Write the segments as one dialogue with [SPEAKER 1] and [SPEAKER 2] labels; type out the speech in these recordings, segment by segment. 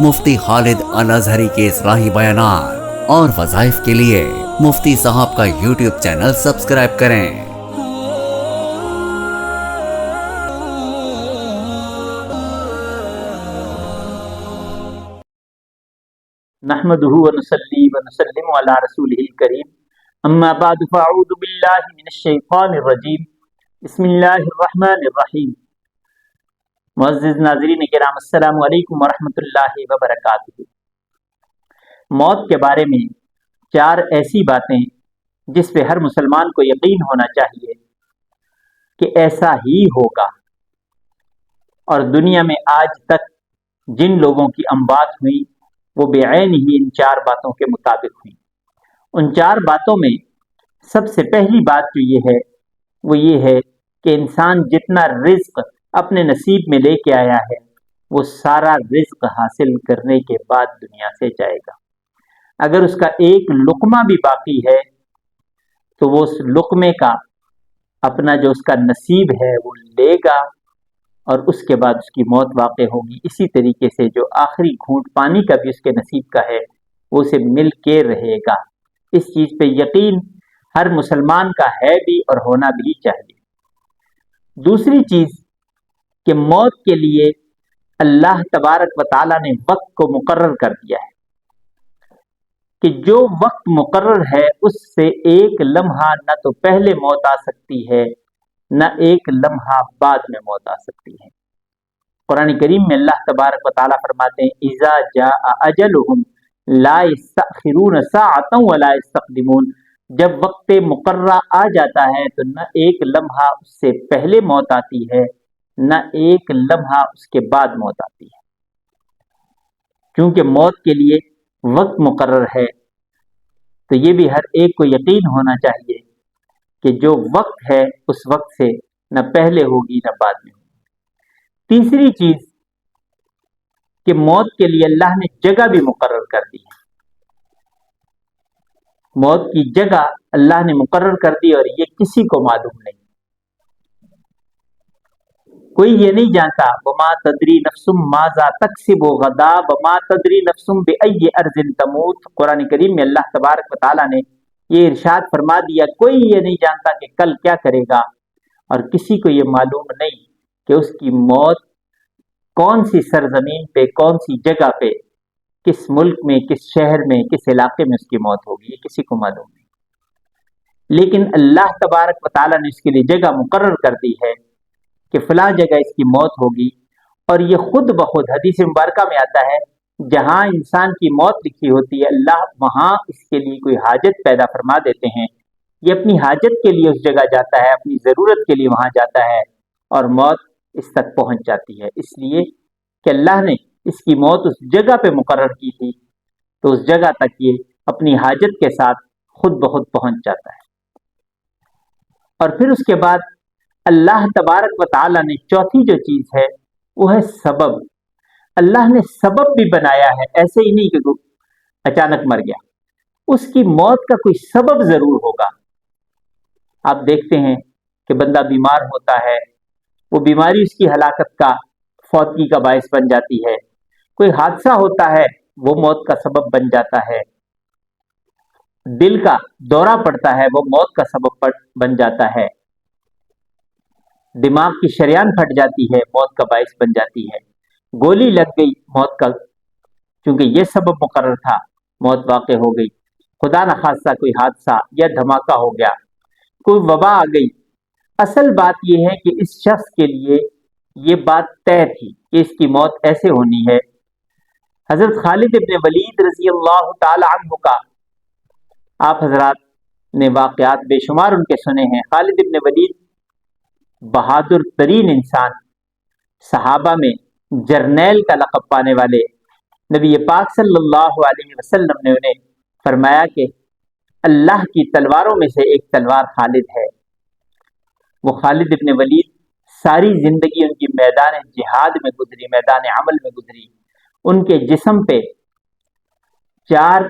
[SPEAKER 1] مفتی خالد الازہری کے اصلاحی بیانات اور وظائف کے لیے مفتی صاحب کا یوٹیوب چینل سبسکرائب کریں۔
[SPEAKER 2] نحمده ونصلي ونسلم على رسوله الكريم اما بعد فاعوذ بالله من الشیطان الرجیم بسم اللہ الرحمن الرحیم۔ معزز ناظرین کرام، السلام علیکم ورحمۃ اللہ وبرکاتہ۔ موت کے بارے میں 4 ایسی باتیں جس پہ ہر مسلمان کو یقین ہونا چاہیے کہ ایسا ہی ہوگا، اور دنیا میں آج تک جن لوگوں کی اموات ہوئی وہ بے عین ہی ان 4 باتوں کے مطابق ہوئی۔ ان 4 باتوں میں سب سے پہلی بات جو یہ ہے وہ یہ ہے کہ انسان جتنا رزق اپنے نصیب میں لے کے آیا ہے وہ سارا رزق حاصل کرنے کے بعد دنیا سے جائے گا۔ اگر اس کا ایک لقمہ بھی باقی ہے تو وہ اس لقمے کا اپنا جو اس کا نصیب ہے وہ لے گا، اور اس کے بعد اس کی موت واقع ہوگی۔ اسی طریقے سے جو آخری گھونٹ پانی کا بھی اس کے نصیب کا ہے وہ اسے مل کے رہے گا۔ اس چیز پہ یقین ہر مسلمان کا ہے بھی اور ہونا بھی چاہیے۔ دوسری چیز کہ موت کے لیے اللہ تبارک و تعالیٰ نے وقت کو مقرر کر دیا ہے کہ جو وقت مقرر ہے اس سے ایک لمحہ نہ تو پہلے موت آ سکتی ہے نہ ایک لمحہ بعد میں موت آ سکتی ہے۔ قرآن کریم میں اللہ تبارک و تعالیٰ فرماتے ہیں اذا جاء اجلهم لا يستأخرون ساعة ولا يستقدمون، جب وقت مقررہ آ جاتا ہے تو نہ ایک لمحہ اس سے پہلے موت آتی ہے نہ ایک لمحہ اس کے بعد موت آتی ہے۔ کیونکہ موت کے لیے وقت مقرر ہے تو یہ بھی ہر ایک کو یقین ہونا چاہیے کہ جو وقت ہے اس وقت سے نہ پہلے ہوگی نہ بعد میں ہوگی۔ تیسری چیز کہ موت کے لیے اللہ نے جگہ بھی مقرر کر دی ہے۔ موت کی جگہ اللہ نے مقرر کر دی اور یہ کسی کو معلوم نہیں، کوئی یہ نہیں جانتا۔ وما تدری نفس ماذا تکسب غدا وما تدری نفس بأی ارض تموت۔ قرآن کریم میں اللہ تبارک و تعالیٰ نے یہ ارشاد فرما دیا کوئی یہ نہیں جانتا کہ کل کیا کرے گا، اور کسی کو یہ معلوم نہیں کہ اس کی موت کون سی سرزمین پہ، کون سی جگہ پہ، کس ملک میں، کس شہر میں، کس علاقے میں اس کی موت ہوگی، یہ کسی کو معلوم نہیں۔ لیکن اللہ تبارک و تعالیٰ نے اس کے لیے جگہ مقرر کر دی ہے کہ فلاں جگہ اس کی موت ہوگی، اور یہ خود بخود حدیث مبارکہ میں آتا ہے جہاں انسان کی موت لکھی ہوتی ہے اللہ وہاں اس کے لیے کوئی حاجت پیدا فرما دیتے ہیں۔ یہ اپنی حاجت کے لیے اس جگہ جاتا ہے، اپنی ضرورت کے لیے وہاں جاتا ہے، اور موت اس تک پہنچ جاتی ہے، اس لیے کہ اللہ نے اس کی موت اس جگہ پہ مقرر کی تھی تو اس جگہ تک یہ اپنی حاجت کے ساتھ خود بخود پہنچ جاتا ہے۔ اور پھر اس کے بعد اللہ تبارک و تعالیٰ نے چوتھی جو چیز ہے وہ ہے سبب۔ اللہ نے سبب بھی بنایا ہے، ایسے ہی نہیں کہ کوئی اچانک مر گیا، اس کی موت کا کوئی سبب ضرور ہوگا۔ آپ دیکھتے ہیں کہ بندہ بیمار ہوتا ہے، وہ بیماری اس کی ہلاکت کا، فوتگی کا باعث بن جاتی ہے۔ کوئی حادثہ ہوتا ہے وہ موت کا سبب بن جاتا ہے۔ دل کا دورہ پڑتا ہے وہ موت کا سبب بن جاتا ہے۔ دماغ کی شریان پھٹ جاتی ہے، موت کا باعث بن جاتی ہے۔ گولی لگ گئی، موت کا، چونکہ یہ سبب مقرر تھا، موت واقع ہو گئی۔ خدا نخواستہ کوئی حادثہ یا دھماکہ ہو گیا، کوئی وبا آ گئی۔ اصل بات یہ ہے کہ اس شخص کے لیے یہ بات طے تھی کہ اس کی موت ایسے ہونی ہے۔ حضرت خالد ابن ولید رضی اللہ تعالی عنہ کا آپ حضرات نے واقعات بے شمار ان کے سنے ہیں۔ خالد ابن ولید بہادر ترین انسان، صحابہ میں جرنیل کا لقب پانے والے، نبی پاک صلی اللہ علیہ وسلم نے انہیں فرمایا کہ اللہ کی تلواروں میں سے ایک تلوار خالد ہے۔ وہ خالد ابن ولید ساری زندگی ان کی میدان جہاد میں گزری، میدان عمل میں گزری۔ ان کے جسم پہ 4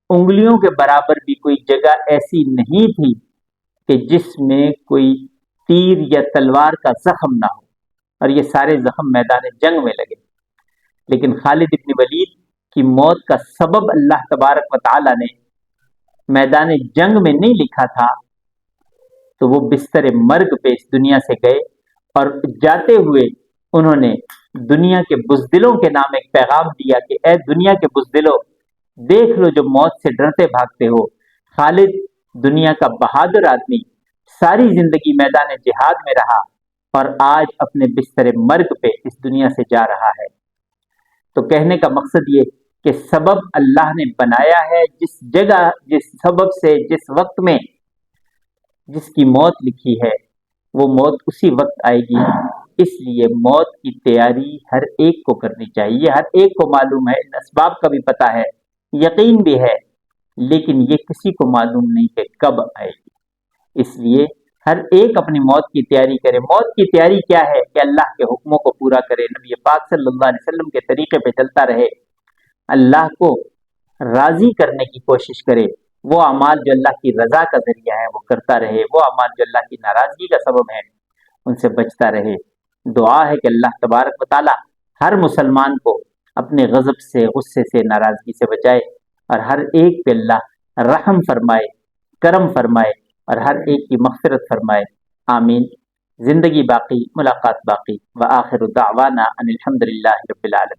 [SPEAKER 2] انگلیوں کے برابر بھی کوئی جگہ ایسی نہیں تھی کہ جس میں کوئی تیر یا تلوار کا زخم نہ ہو، اور یہ سارے زخم میدان جنگ میں لگے۔ لیکن خالد ابن ولید کہ موت کا سبب اللہ تبارک و تعالی نے میدان جنگ میں نہیں لکھا تھا تو وہ بستر مرگ پہ اس دنیا سے گئے، اور جاتے ہوئے انہوں نے دنیا کے بزدلوں کے نام ایک پیغام دیا کہ اے دنیا کے بزدلوں، دیکھ لو جو موت سے ڈرتے بھاگتے ہو، خالد دنیا کا بہادر آدمی ساری زندگی میدان جہاد میں رہا اور آج اپنے بستر مرگ پہ اس دنیا سے جا رہا ہے۔ تو کہنے کا مقصد یہ کہ سبب اللہ نے بنایا ہے، جس جگہ جس سبب سے جس وقت میں جس کی موت لکھی ہے وہ موت اسی وقت آئے گی۔ اس لیے موت کی تیاری ہر ایک کو کرنی چاہیے، ہر ایک کو معلوم ہے، ان اسباب کا بھی پتہ ہے، یقین بھی ہے، لیکن یہ کسی کو معلوم نہیں کہ کب آئے گی۔ اس لیے ہر ایک اپنی موت کی تیاری کرے۔ موت کی تیاری کیا ہے؟ کہ اللہ کے حکموں کو پورا کرے، نبی پاک صلی اللہ علیہ وسلم کے طریقے پہ چلتا رہے، اللہ کو راضی کرنے کی کوشش کرے، وہ اعمال جو اللہ کی رضا کا ذریعہ ہے وہ کرتا رہے، وہ اعمال جو اللہ کی ناراضگی کا سبب ہے ان سے بچتا رہے۔ دعا ہے کہ اللہ تبارک و تعالی ہر مسلمان کو اپنے غضب سے، غصے سے، ناراضگی سے بچائے، اور ہر ایک پہ اللہ رحم فرمائے، کرم فرمائے، اور ہر ایک کی مغفرت فرمائے، آمین۔ زندگی باقی، ملاقات باقی، وآخر دعوانا ان الحمد للہ رب العالمین۔